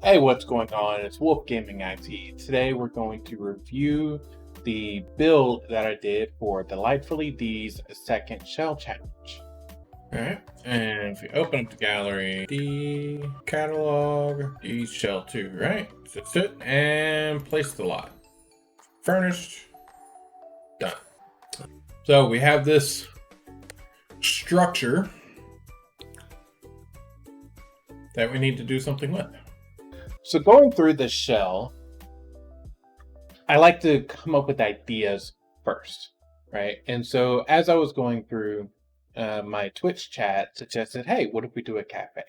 Hey, what's going on? It's Wolf Gaming IT. Today we're going to review the build that I did for DelightfullyDe's second shell challenge. All right, and if you open up the gallery, the catalog, the shell 2, right? That's it, and place the lot. Furnished, done. So we have this structure that we need to do something with. So going through the shell, I like to come up with ideas first, right? And so as I was going through, my Twitch chat suggested, hey, what if we do a cafe?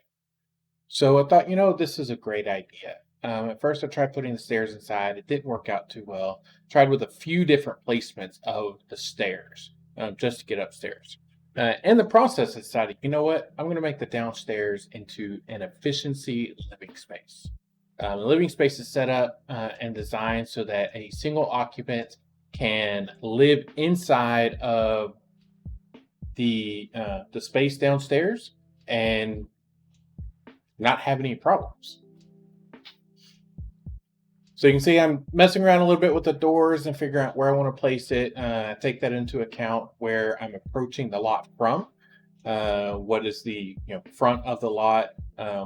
So I thought, this is a great idea. At first, I tried putting the stairs inside. It didn't work out too well. Tried with a few different placements of the stairs just to get upstairs. In the process, I decided, you know what? I'm going to make the downstairs into an efficiency living space. The living space is set up and designed so that a single occupant can live inside of the space downstairs and not have any problems. So you can see I'm messing around a little bit with the doors and figuring out where I want to place it. Take that into account where I'm approaching the lot from. What is the front of the lot,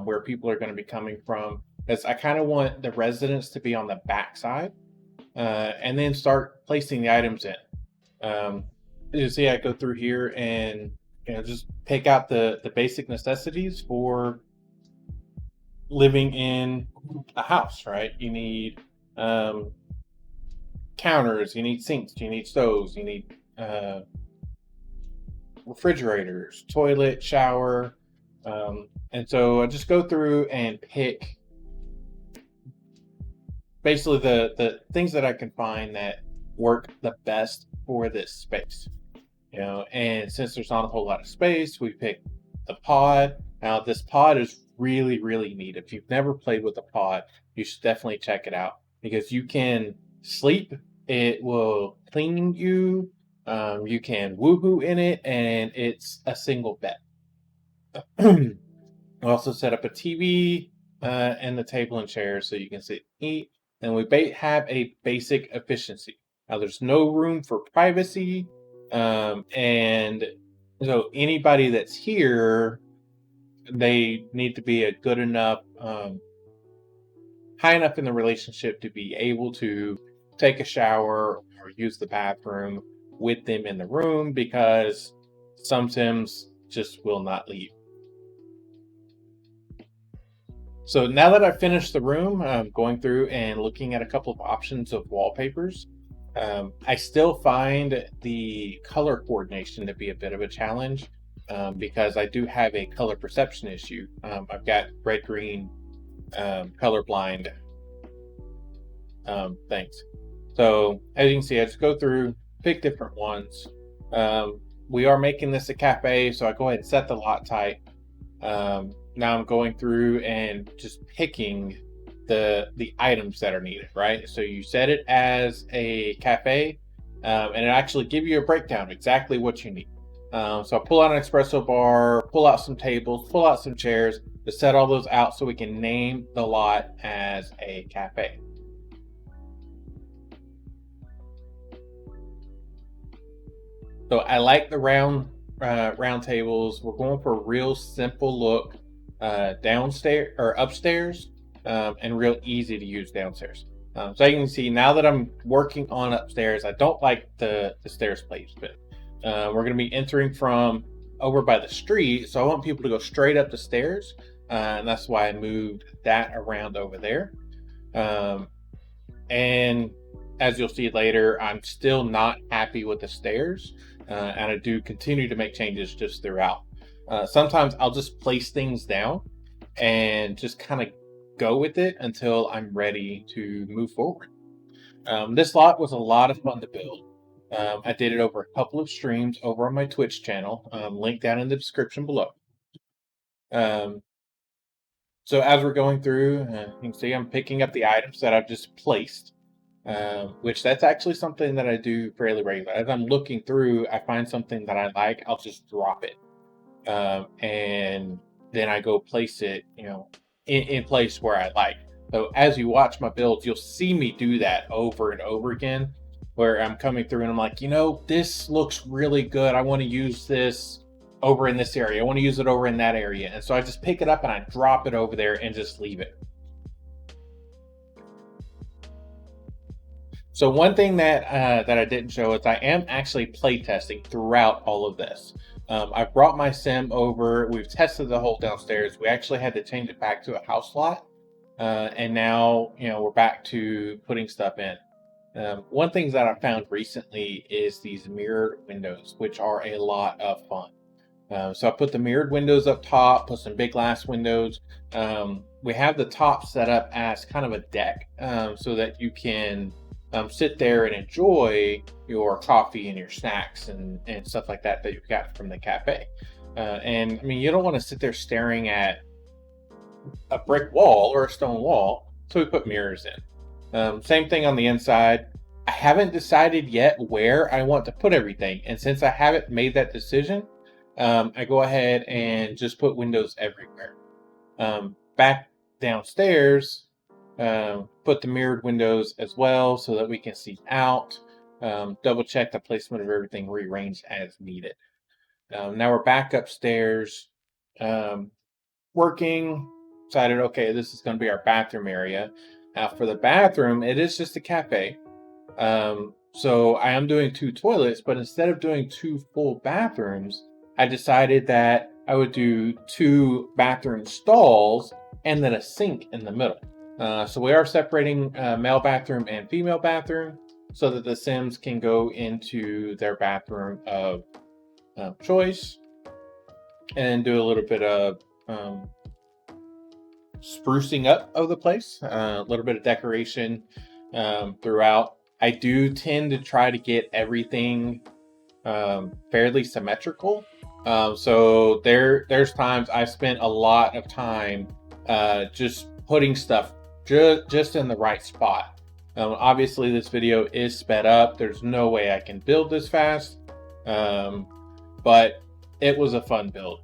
where people are going to be coming from. Because I kind of want the residents to be on the back side, and then start placing the items in. You see, I go through here and just pick out the basic necessities for living in a house. Right? You need counters, you need sinks, you need stoves, you need refrigerators, toilet, shower, and so I just go through and pick basically the things that I can find that work the best for this space. And since there's not a whole lot of space, we picked the pod. Now this pod is really, really neat. If you've never played with a pod, you should definitely check it out because you can sleep, it will clean you, you can woohoo in it, and it's a single bed. We also set up a TV and the table and chairs so you can sit and eat. And we have a basic efficiency. Now, there's no room for privacy. And so anybody that's here, they need to be a good enough, high enough in the relationship to be able to take a shower or use the bathroom with them in the room because some Sims just will not leave. So now that I've finished the room, I'm going through and looking at a couple of options of wallpapers. I still find the color coordination to be a bit of a challenge because I do have a color perception issue. I've got red-green colorblind things. So as you can see, I just go through, pick different ones. We are making this a cafe, so I go ahead and set the lot type. Now I'm going through and just picking the items that are needed, right? So you set it as a cafe, and it actually give you a breakdown of exactly what you need. So I'll pull out an espresso bar, pull out some tables, pull out some chairs to set all those out so we can name the lot as a cafe. So I like the round tables. We're going for a real simple look downstairs or upstairs, and real easy to use downstairs. So you can see now that I'm working on upstairs, I don't like the stairs placement. We're going to be entering from over by the street, so I want people to go straight up the stairs, and that's why I moved that around over there. And as you'll see later, I'm still not happy with the stairs, and I do continue to make changes just throughout. Sometimes I'll just place things down and just kind of go with it until I'm ready to move forward. This lot was a lot of fun to build. I did it over a couple of streams over on my Twitch channel, link down in the description below. So as we're going through, you can see I'm picking up the items that I've just placed, which that's actually something that I do fairly regularly. As I'm looking through, I find something that I like, I'll just drop it. And then I go place it, in place where I like. So as you watch my builds, you'll see me do that over and over again, where I'm coming through and I'm like, this looks really good. I want to use this over in this area. I want to use it over in that area. And so I just pick it up and I drop it over there and just leave it. So one thing that I didn't show is I am actually playtesting throughout all of this. I brought my sim over. We've tested the whole downstairs. We actually had to change it back to a house lot. And now, we're back to putting stuff in. One thing that I found recently is these mirrored windows, which are a lot of fun. So I put the mirrored windows up top, put some big glass windows. We have the top set up as kind of a deck, so that you can sit there and enjoy your coffee and your snacks and stuff like that you've got from the cafe. And I mean, you don't want to sit there staring at a brick wall or a stone wall, so we put mirrors in. Same thing on the inside. I haven't decided yet where I want to put everything, and since I haven't made that decision, I go ahead and just put windows everywhere. Back downstairs, put the mirrored windows as well so that we can see out. Double check the placement of everything, rearranged as needed. Now we're back upstairs, working. Decided, okay, this is going to be our bathroom area. Now for the bathroom, it is just a cafe. So I am doing 2 toilets, but instead of doing 2 full bathrooms, I decided that I would do 2 bathroom stalls and then a sink in the middle. So we are separating male bathroom and female bathroom so that the Sims can go into their bathroom of choice and do a little bit of sprucing up of the place, a little bit of decoration throughout. I do tend to try to get everything fairly symmetrical. So there's times I've spent a lot of time just putting stuff just in the right spot. Obviously this video is sped up. There's no way I can build this fast, but it was a fun build.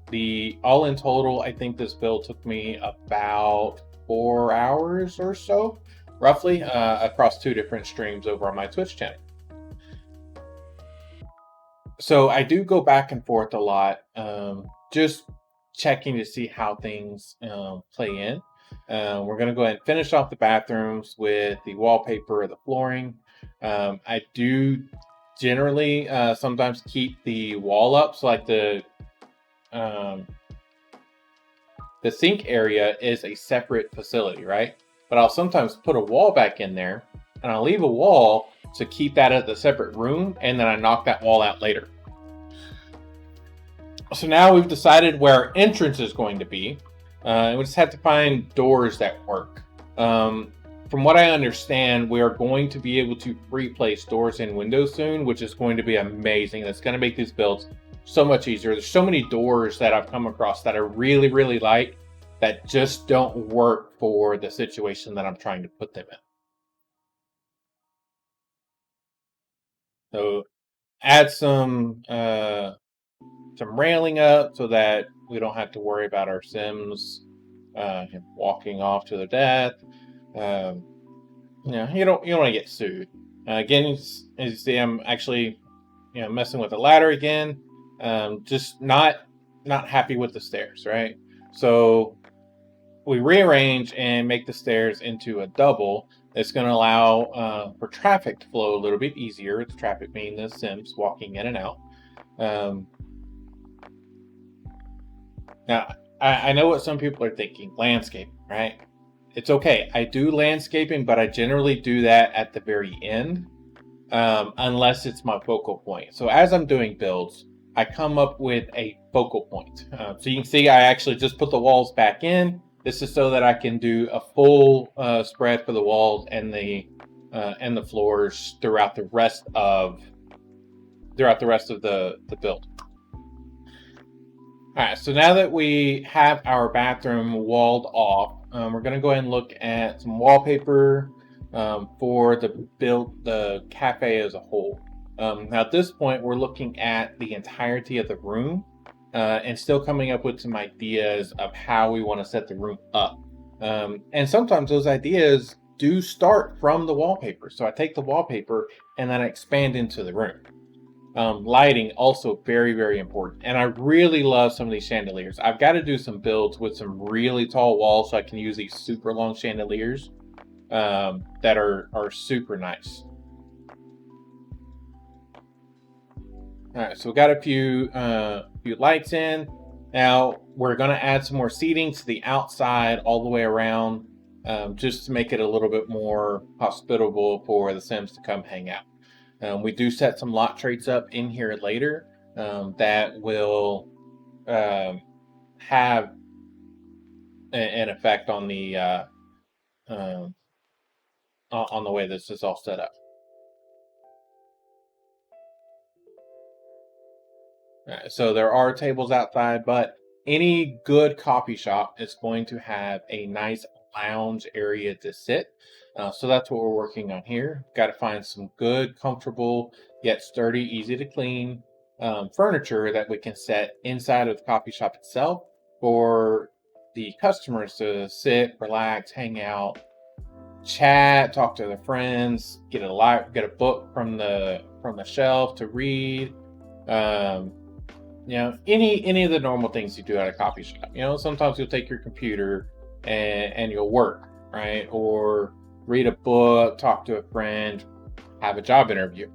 All in total, I think this build took me about 4 hours or so, roughly, across 2 different streams over on my Twitch channel. So I do go back and forth a lot, just checking to see how things play in. We're going to go ahead and finish off the bathrooms with the wallpaper or the flooring. I do generally sometimes keep the wall up, so like the sink area is a separate facility, right? But I'll sometimes put a wall back in there, and I'll leave a wall to keep that as a separate room, and then I knock that wall out later. So now we've decided where our entrance is going to be. And we just have to find doors that work. From what I understand, we are going to be able to pre-place doors and windows soon, which is going to be amazing. That's going to make these builds so much easier. There's so many doors that I've come across that I really, really like that just don't work for the situation that I'm trying to put them in. So add some railing up so that we don't have to worry about our Sims walking off to their death. You don't want to get sued. Again, as you see, I'm actually messing with the ladder again. Just not happy with the stairs, right? So we rearrange and make the stairs into a double. It's going to allow for traffic to flow a little bit easier. The traffic being the Sims walking in and out. Now, I know what some people are thinking, landscaping, right? It's okay. I do landscaping, but I generally do that at the very end, unless it's my focal point. So as I'm doing builds, I come up with a focal point. So you can see I actually just put the walls back in. This is so that I can do a full spread for the walls and the floors throughout the rest of the build. All right, so now that we have our bathroom walled off, we're going to go ahead and look at some wallpaper for the cafe as a whole. Now at this point, we're looking at the entirety of the room and still coming up with some ideas of how we want to set the room up. And sometimes those ideas do start from the wallpaper. So I take the wallpaper and then I expand into the room. Lighting also very, very important. And I really love some of these chandeliers. I've got to do some builds with some really tall walls so I can use these super long chandeliers that are super nice. All right, so we got a few lights in. Now we're gonna add some more seating to the outside all the way around, just to make it a little bit more hospitable for the Sims to come hang out. We do set some lot traits up in here later that will um, have an effect on the um, on the way this is all set up. So there are tables outside, but any good coffee shop is going to have a nice lounge area to sit. So that's what we're working on here. Got to find some good, comfortable, yet sturdy, easy to clean furniture that we can set inside of the coffee shop itself for the customers to sit, relax, hang out, chat, talk to their friends, get a book from the shelf to read. Um, any of the normal things you do at a coffee shop. Sometimes you'll take your computer and you'll work, right? Or read a book, talk to a friend, have a job interview.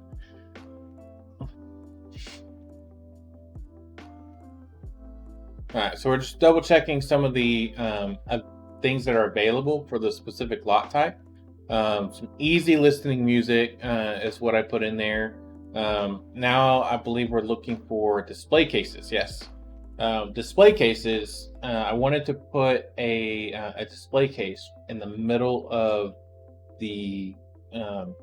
All right, so we're just double checking some of the things that are available for the specific lot type. Some easy listening music is what I put in there. Now I believe we're looking for display cases. Yes, display cases. I wanted to put a display case in the middle of the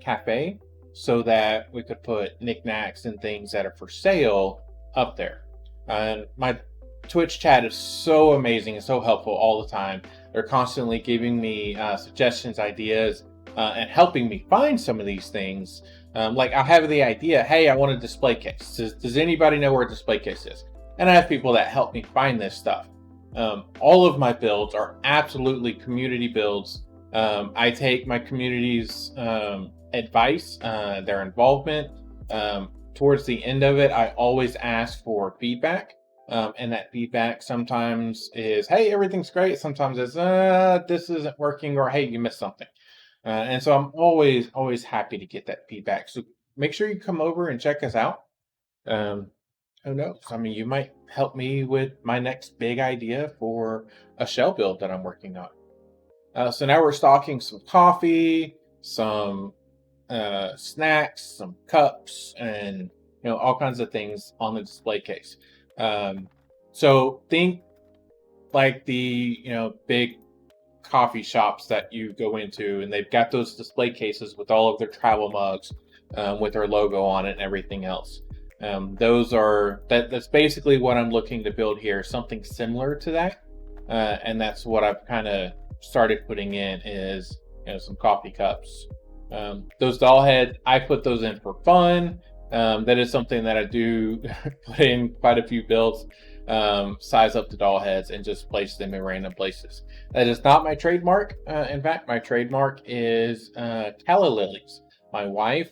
cafe so that we could put knickknacks and things that are for sale up there. And my Twitch chat is so amazing and so helpful all the time. They're constantly giving me suggestions, ideas, and helping me find some of these things. Like I'll have the idea, hey, I want a display case. Does anybody know where a display case is? And I have people that help me find this stuff. All of my builds are absolutely community builds. I take my community's advice, their involvement. Towards the end of it, I always ask for feedback. And that feedback sometimes is, hey, everything's great. Sometimes it's, this isn't working, or hey, you missed something. And so I'm always happy to get that feedback. So make sure you come over and check us out. Um, who knows? I mean, you might help me with my next big idea for a shell build that I'm working on. So now we're stocking some coffee, some snacks, some cups, and all kinds of things on the display case. So think like the big coffee shops that you go into, and they've got those display cases with all of their travel mugs with their logo on it and everything else. That's basically what I'm looking to build here, something similar to that, and that's what I've kind of started putting in is some coffee cups. Those doll heads, I put those in for fun. That is something that I do put in quite a few builds, size up the doll heads and just place them in random places. That is not my trademark. In fact, my trademark is calla lilies. My wife,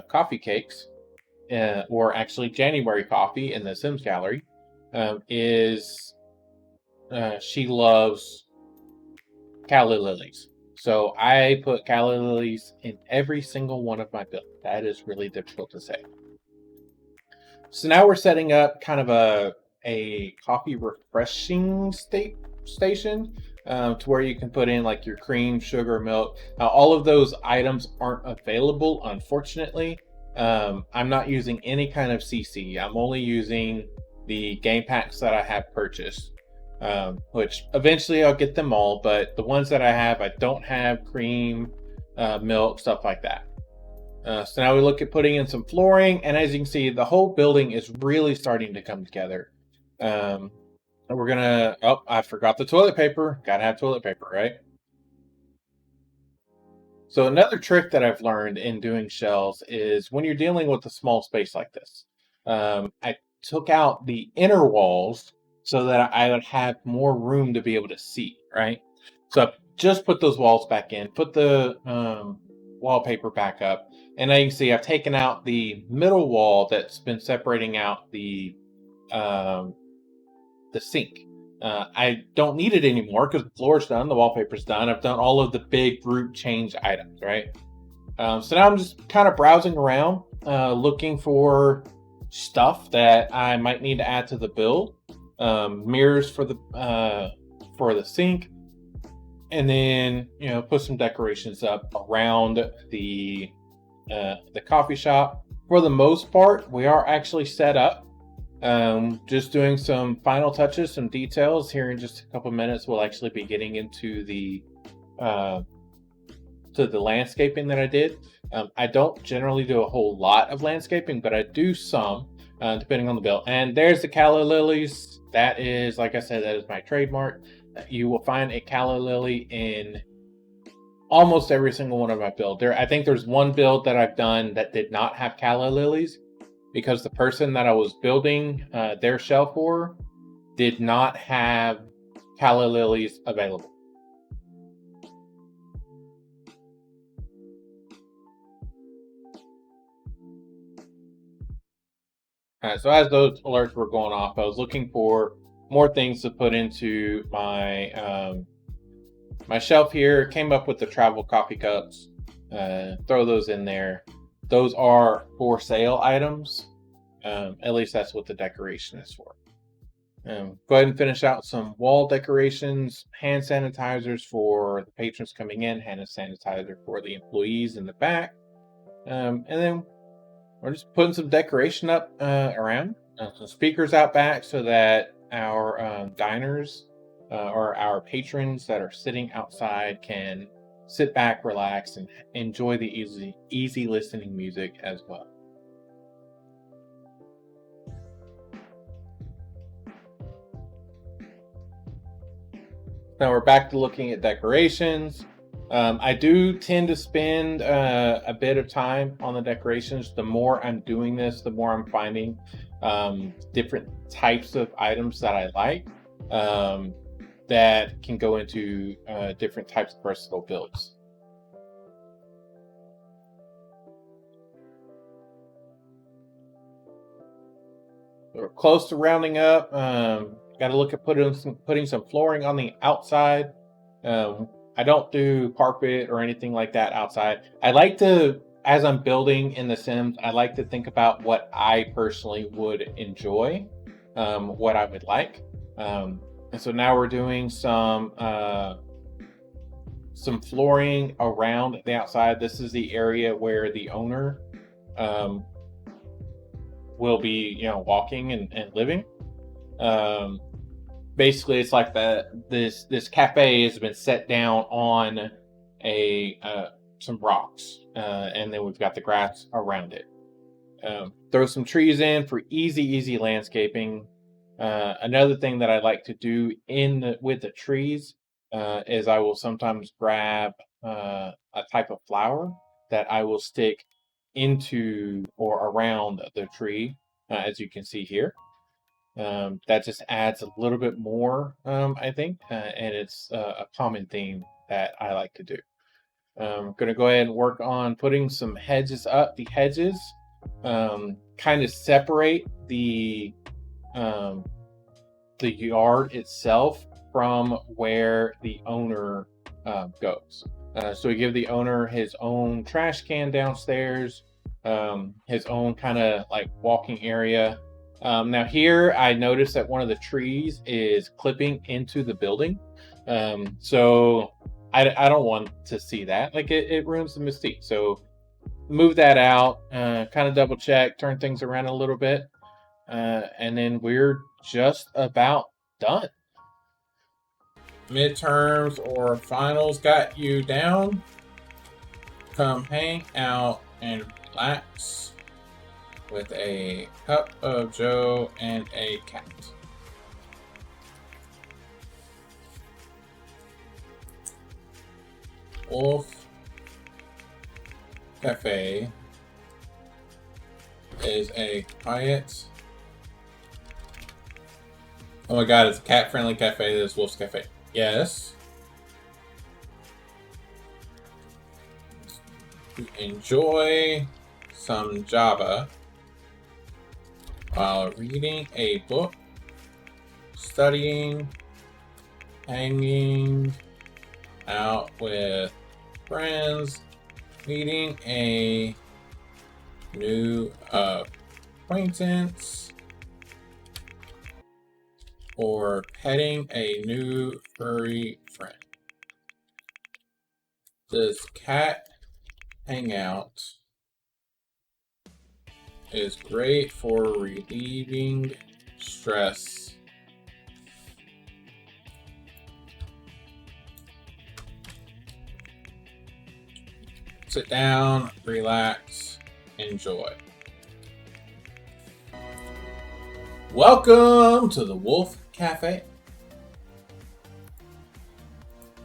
Coffee Cakes, or actually January Coffee in the Sims Gallery, is she loves calla lilies. So I put calla lilies in every single one of my builds. That is really difficult to say. So now we're setting up kind of a coffee refreshing station to where you can put in like your cream, sugar, milk. Now, all of those items aren't available, unfortunately. I'm not using any kind of CC. I'm only using the game packs that I have purchased, which eventually I'll get them all. But the ones that I have, I don't have cream, milk, stuff like that. So now we look at putting in some flooring, and as you can see, the whole building is really starting to come together. We're gonna, oh, I forgot the toilet paper. Gotta have toilet paper, right? So another trick that I've learned in doing shells is when you're dealing with a small space like this, I took out the inner walls so that I would have more room to be able to see, right? So I've just put those walls back in, put the wallpaper back up, and now you can see I've taken out the middle wall that's been separating out um, the sink. I don't need it anymore because the floor's done, the wallpaper's done. I've done all of the big group change items, right? So now I'm just kind of browsing around, looking for stuff that I might need to add to the build. Mirrors for the sink, and then put some decorations up around the coffee shop. For the most part, we are actually set up. Just doing some final touches, some details. Here in just a couple minutes, we'll actually be getting into the landscaping that I did. I don't generally do a whole lot of landscaping, but I do some, depending on the build. And there's the calla lilies. That is, like I said, that is my trademark. You will find a calla lily in almost every single one of my builds. I think there's one build that I've done that did not have calla lilies, because the person that I was building their shelf for did not have calla lilies available. So as those alerts were going off, I was looking for more things to put into my my shelf here. Came up with the travel coffee cups. Throw those in there. Those are for sale items. At least that's what the decoration is for. Go ahead and finish out some wall decorations. Hand sanitizers for the patrons coming in. Hand sanitizer for the employees in the back. And then we're just putting some decoration up around. Some speakers out back so that our diners or our patrons that are sitting outside can sit back, relax, and enjoy the easy listening music as well. Now we're back to looking at decorations. I do tend to spend a bit of time on the decorations. The more I'm doing this, the more I'm finding different types of items that I like that can go into different types of versatile builds. We're close to rounding up. Got to look at putting some flooring on the outside. I don't do carpet or anything like that outside. I like to, as I'm building in The Sims, I like to think about what I personally would enjoy, what I would like. And so now we're doing some flooring around the outside. This is the area where the owner will be, walking and living. Basically, it's like this cafe has been set down on some rocks, and then we've got the grass around it. Throw some trees in for easy landscaping. Another thing that I like to do with the trees is I will sometimes grab a type of flower that I will stick into or around the tree, as you can see here. That just adds a little bit more, I think, and it's a common theme that I like to do. I'm going to go ahead and work on putting some hedges up. The hedges kind of separate the yard itself from where the owner goes. So we give the owner his own trash can downstairs, his own kind of like walking area. Now here I noticed that one of the trees is clipping into the building. So I don't want to see that. Like it ruins the mystique. So move that out, kind of double check, turn things around a little bit. And then we're just about done. Midterms or finals got you down. Come hang out and relax with a cup of joe and a cat. Wolf Cafe is a quiet. Oh my god, it's a cat-friendly cafe. This Wolf's Cafe. Yes. to enjoy some Java while reading a book, studying, hanging out with friends, meeting a new acquaintance, or petting a new furry friend. This cat hangout is great for relieving stress. Sit down, relax, enjoy. Welcome to the Wolf Cafe.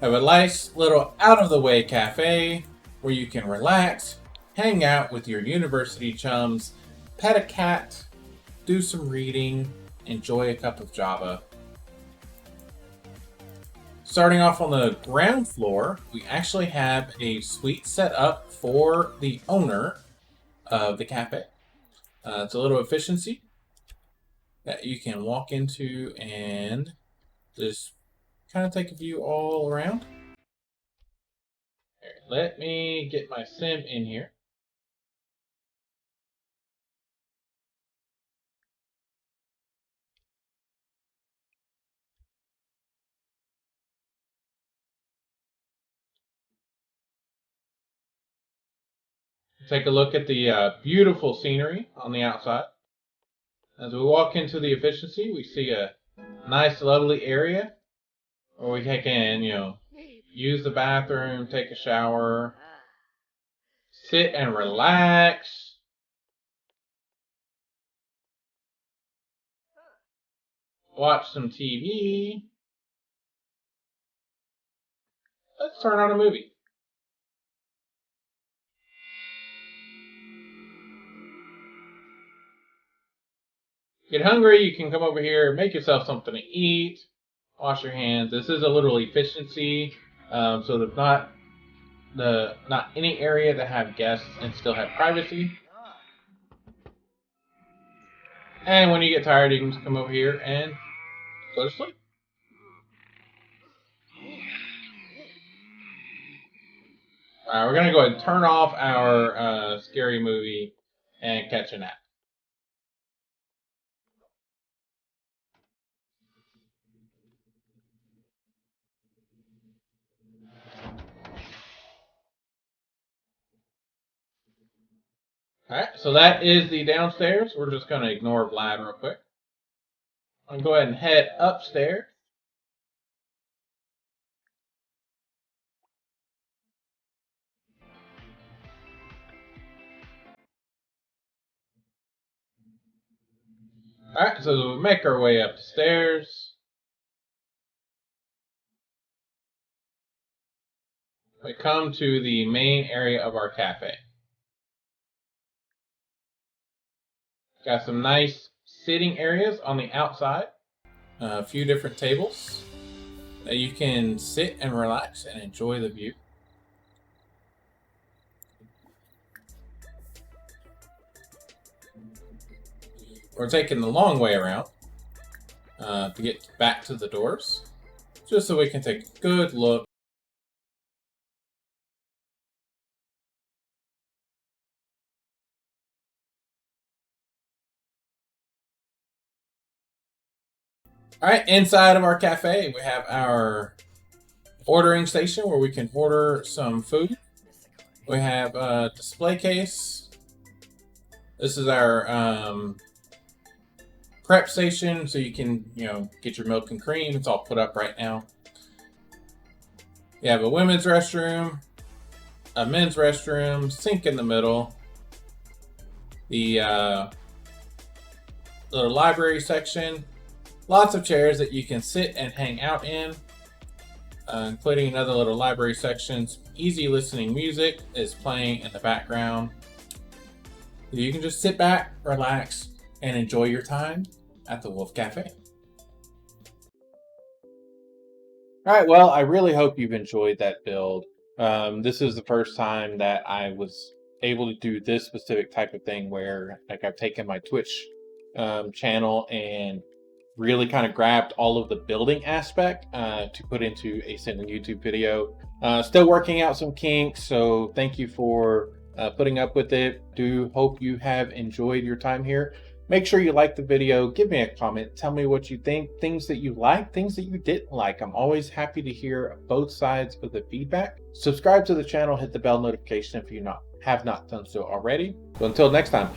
Have a nice little out-of-the-way cafe where you can relax, hang out with your university chums, pet a cat, do some reading, enjoy a cup of Java. Starting off on the ground floor, we actually have a suite set up for the owner of the cafe. It's a little efficiency that you can walk into and just kind of take a view all around. Here, let me get my sim in here. Take a look at the beautiful scenery on the outside. As we walk into the efficiency, we see a nice, lovely area where we can, use the bathroom, take a shower, sit and relax. Watch some TV. Let's turn on a movie. Get hungry, you can come over here, make yourself something to eat, wash your hands. This is a little efficiency, so there's not any area that have guests and still have privacy. And when you get tired, you can just come over here and go to sleep. Alright, we're going to go ahead and turn off our scary movie and catch a nap. Alright, so that is the downstairs. We're just going to ignore Vlad real quick. I'm going to go ahead and head upstairs. Alright, so we make our way up the stairs. We come to the main area of our cafe. Got some nice sitting areas on the outside. A few different tables that you can sit and relax and enjoy the view. We're taking the long way around to get back to the doors, just so we can take a good look. Alright, inside of our cafe, we have our ordering station where we can order some food. We have a display case. This is our prep station, so you can, get your milk and cream. It's all put up right now. You have a women's restroom, a men's restroom, sink in the middle, the little library section, lots of chairs that you can sit and hang out in, including another little library section. Easy listening music is playing in the background. You can just sit back, relax, and enjoy your time at the Wolf Cafe. All right, well, I really hope you've enjoyed that build. This is the first time that I was able to do this specific type of thing where like I've taken my Twitch channel and really kind of grabbed all of the building aspect to put into a single YouTube video. Still working out some kinks, so thank you for putting up with it. Do hope you have enjoyed your time here. Make sure you like the video, give me a comment, tell me what you think, things that you like, things that you didn't like. I'm always happy to hear both sides of the feedback. Subscribe to the channel, hit the bell notification if you have not done so already. So until next time.